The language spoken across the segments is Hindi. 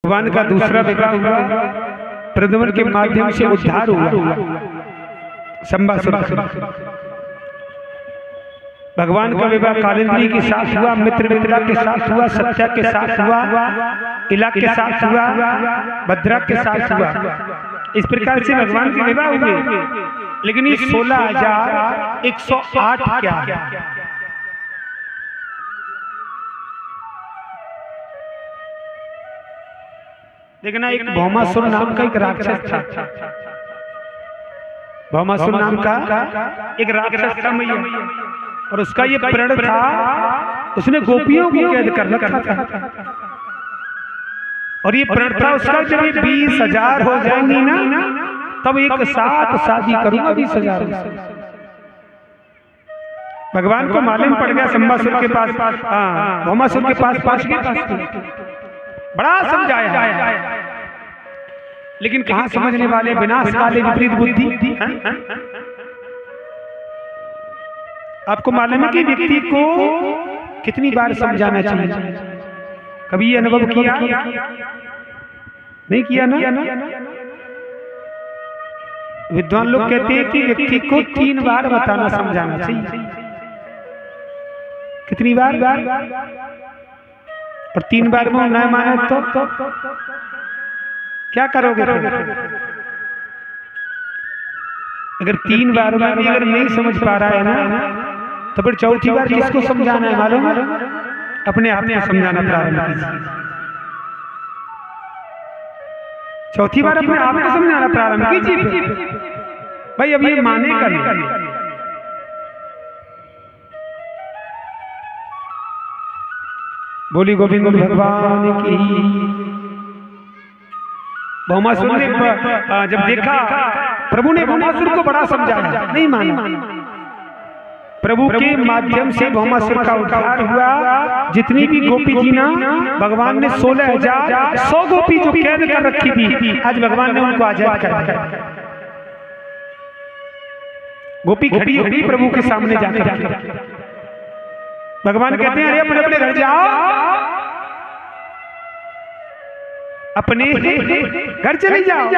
भगवान का दूसरा विवाह हुआ, प्रद्युम्न के माध्यम से उद्धार हुआ संबासुर से। भगवान का विवाह कालिंदी के साथ हुआ, मित्रविंदा के साथ हुआ, सत्या के साथ हुआ, इला के साथ हुआ, भद्रा के साथ हुआ। इस प्रकार से भगवान के विवाह हुए। लेकिन ये 16,108 क्या है? देखना, एक भौमासुर नाम का एक राक्षस था। भौमासुर नाम का एक राक्षस था मैया, और उसका ये प्रण था, उसने गोपियों को कैद कर रखा था। और ये प्रण था उसका, जब ये 20,000 हो जाएंगी ना, तब एक साथ शादी करूंगा 20,000। भगवान को मालूम पड़ गया, संबासुर के पास, भौमासुर के पास पहुंच गया, बड़ा समझाया, लेकिन कहां समझने वाले, विनाश काले विपरीत बुद्धि। आपको मालूम है कि व्यक्ति को कितनी बार समझाना चाहिए? कभी ये अनुभव किया? नहीं किया ना? विद्वान लोग कहते हैं कि व्यक्ति को 3 बार बताना, समझाना चाहिए। कितनी बार? और 3 बार में न माने तो क्या करोगे? अगर 3 बार में भी अगर नहीं समझ पा रहा है ना, तो फिर चौथी बार किसको समझाना है मालूम? अपने आप को समझाना प्रारंभ कीजिए। चौथी बार अपने आप को समझाना प्रारंभ कीजिए। भाई अब ये मानेगा नहीं। बोली गोविंद भगवान की। भौमासुर ने जब देखा, प्रभु ने भौमासुर को बड़ा समझाया, नहीं माना। प्रभु के माध्यम से भौमासुर का उद्धार हुआ। जितनी भी गोपी थी ना, भगवान ने 16,100 गोपी जो कैद कर रखी थी, आज भगवान ने उनको आजाद कर दिया। गोपी खड़ी खड़ी प्रभु के सामने जाकर भगवान कहते हैं, अरे अपने अपने घर जाओ, अपने घर चले जाओ।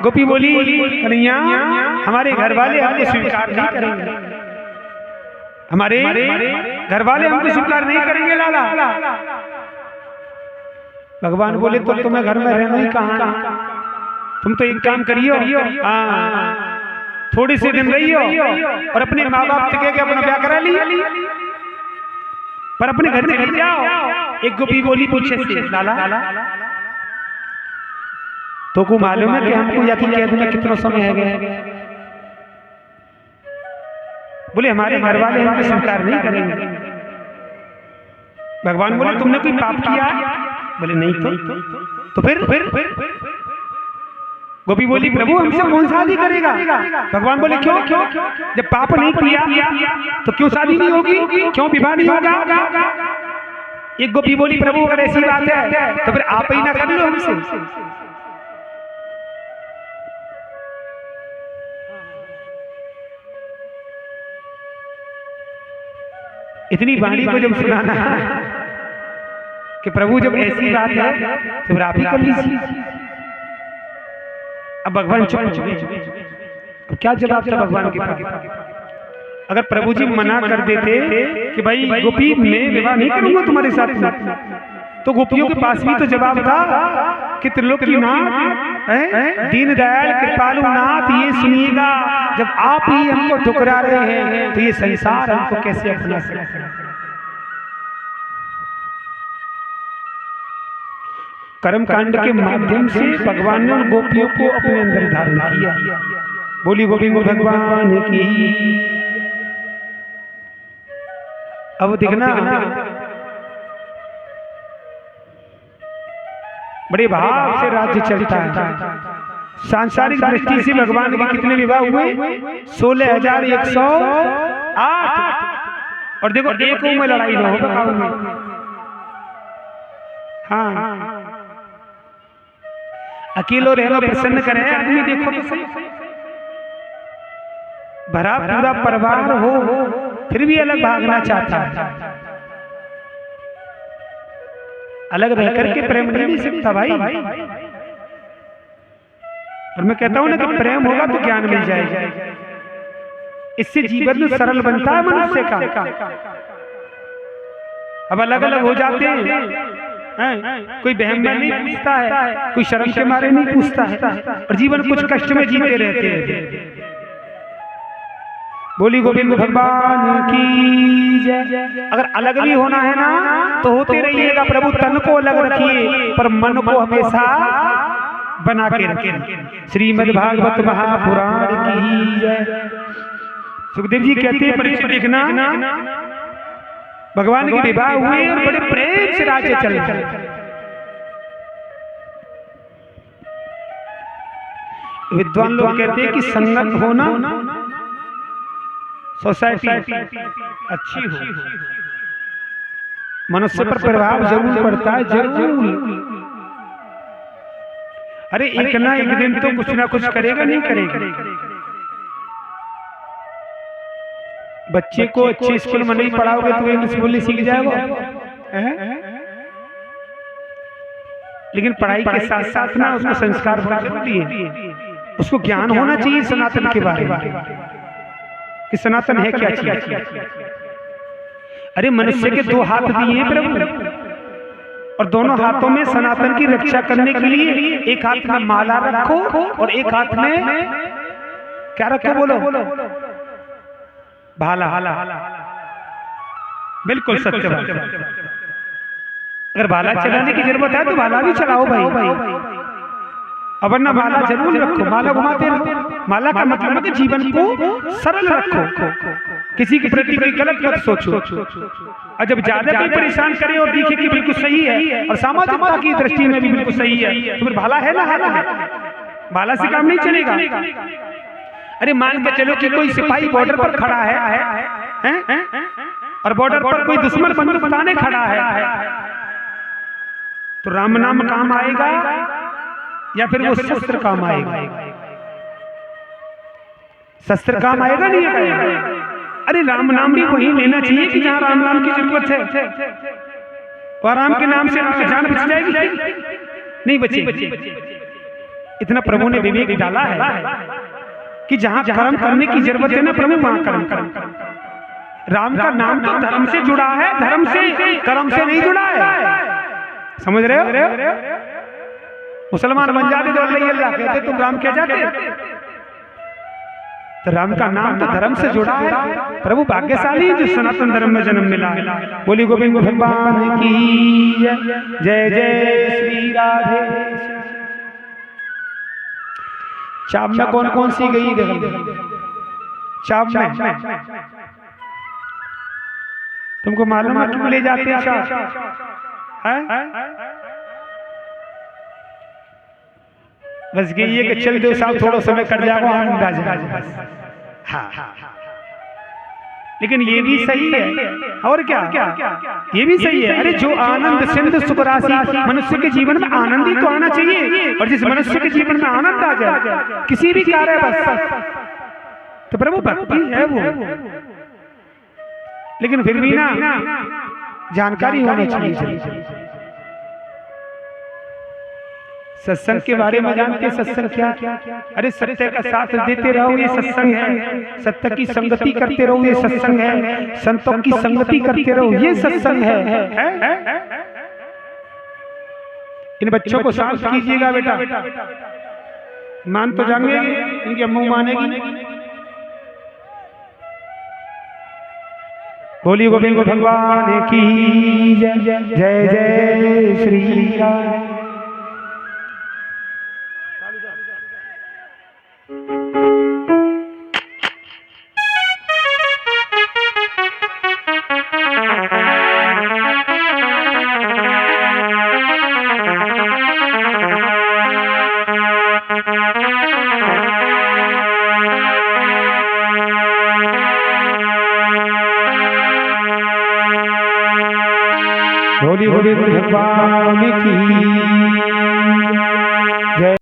गोपी बोली, कन्हैया हमारे घर वाले हमको स्वीकार नहीं करेंगे, हमारे घर वाले हमको स्वीकार नहीं करेंगे लाला। भगवान बोले, तो तुम्हें घर में रहना ही कहाँ? तुम तो एक काम करियो, थोड़ी सी दिन रहियो और अपने माँ बाप से कह के अपना ब्याह करा ली, पर अपने घर में जाओ। एक गोपी बोली पूछे से, लाला तो को मालूम है कि हमको या कैद में कितना समय है गया? बोले, हमारे घर वाले हमको स्वीकार नहीं करेंगे। भगवान बोले, तुमने कोई पाप किया? बोले, नहीं। तो फिर गोपी बोली, प्रभु हमसे कौन शादी करेगा? भगवान बोले, क्यों? जब पाप नहीं किया तो क्यों शादी नहीं होगी? क्यों विवाह नहीं होगा? एक गोपी बोली, प्रभु अगर ऐसी बात है तो फिर आप ही ना कर लो हमसे। इतनी वाणी को जब सुनाना कि प्रभु जब ऐसी बात है तो फिर आप ही कर लीजिए। अब भगवान चुप हो गए। क्या जवाब था भगवान के पास? अगर प्रभु जी मना कर देते कि भाई गोपी मैं विवाह नहीं करूंगा तुम्हारे साथ में, तो गोपियों के पास भी तो जवाब था कि त्रिलोकीनाथ, दीनदयाल कृपालु नाथ, ये सुनिएगा, जब आप ही हमको ठुकरा रहे हैं तो ये संसार हमको कैसे अपना सकता है? कर्म कांड के माध्यम से भगवान ने गोपियों को अपने अंदर धारण किया। बोली गोविंद भगवान की। अब देखना, बड़े भाव से राज्य चलता है। सांसारिक दृष्टि से भगवान के कितने विवाह हुए? 16,108। और देखो, एक में लड़ाई न हो। हाँ, अकेलो रहना प्रसन्न करे आदमी। देखो तो सही, भरा पूरा परिवार हो फिर भी अलग भागना चाहता है। अलग रह करके प्रेम नहीं सकता भाई। और मैं कहता हूं ना कि प्रेम होगा तो ज्ञान मिल जाएगा, इससे जीवन में सरल बनता है मनुष्य का। अब अलग अलग हो जाते हैं, कोई बहम में नहीं पूछता है, कोई शर्म के मारे नहीं पूछता है, और जीवन कुछ कष्ट में जीते रहते हैं। बोली गोविंद भगवान की जय। अगर अलग भी होना है ना तो होते रहिएगा, प्रभु तन को अलग रखिए पर मन को हमेशा बना के रखिए। श्रीमद् भागवत महापुराण की जय। सुखदेव जी कहते हैं परीक्षित देखना, भगवान के विवाह हुए और बड़े प्रेम से राज्य चल रहे। विद्वान लोग कहते हैं कि संगत होना सोसाइटी अच्छी हो, मनुष्य पर प्रभाव जरूर पड़ता है, जरूर। अरे एक ना एक दिन तो कुछ ना कुछ करेगा, नहीं करेगा। बच्चे को अच्छे स्कूल में नहीं पढ़ाओगे तो इंग्लिश बोलनी सीख जाएगा, लेकिन पढ़ाई के साथ साथ ना उसको संस्कार बहुत जरूरी है। उसको ज्ञान होना चाहिए सनातन के बारे में कि सनातन है क्या चीज। अरे मनुष्य के दो हाथ दिए प्रभु, और दोनों हाथों में सनातन की रक्षा करने के लिए एक हाथ में माला रखो और एक हाथ में क्या रखो, बोलो भाला। बिल्कुल सत्य बात। अगर भाला चलाने की जरूरत है तो भाला भी चलाओ भाई, अब वरना माला जरूर रखो, माला घुमाते रहो। माला का मतलब है कि जीवन को सरल रखो, किसी के प्रति कोई गलत मत सोचो। और जब ज्यादा कोई परेशान करे और दिखे कि बिल्कुल सही है और सामाजिकता की दृष्टि में भी बिल्कुल सही है तो फिर भाला है ना, भाला से काम नहीं चलेगा। अरे मान के चलो कि कोई सिपाही बॉर्डर पर खड़ा है और बॉर्डर पर कोई दुश्मन बंदूक ताने खड़ा है, तो राम नाम काम आएगा या फिर वो शस्त्र काम आएगा? शस्त्र काम आएगा नहीं आएगा? अरे राम नाम भी वही लेना चाहिए कि जहां राम नाम की जरूरत है, और राम के नाम से जान बच जाएगी? नहीं बचेगी। इतना प्रभु ने विवेक डाला है कि जहां कर्म करने की जरूरत है ना प्रभु वहां कर्म कर्म। राम का नाम तो धर्म से जुड़ा है, धर्म से कर्म से नहीं जुड़ा है। समझ रहे हो? मुसलमान बन जाते तो अल्लाह कहते, तुम राम क्या जाते? तो राम का नाम तो धर्म से जुड़ा है। प्रभु भाग्यशाली जो सनातन धर्म में जन्म मिला है। बोली गोविंद भगवान की जय। जय श्री राधे। चाप में कौन कौन सी गई? चाप में तुमको मालूम है क्यों ले जाते हैं चाप? बस ये कि चल दो साहब, थोड़ा समय कट जाएगा, आनंद आ जाएगा। हाँ, लेकिन ये भी सही है। और क्या ये भी सही है। अरे जो आनंद सिंधु सुख राशि, मनुष्य के जीवन में आनंद ही तो आना चाहिए। और जिस मनुष्य के जीवन में आनंद आ जाए किसी भी कार्य बस, तो प्रभु भक्ति है वो। लेकिन फिर भी ना जानकारी होनी चाहिए। सत्संग के बारे में जानते, सत्संग क्या? अरे सत्य का साथ देते रहो, ये सत्संग है। सत्य की संगति करते रहो, ये सत्संग है। संतों की संगति करते रहो, ये सत्संग है। इन बच्चों को शांत कीजिएगा बेटा, मान तो जाएंगे, इनकी अम्मू मानेगी। बोली गोविंद भगवान की जय। जय जय श्री राम। बोली गोविंद भगवान की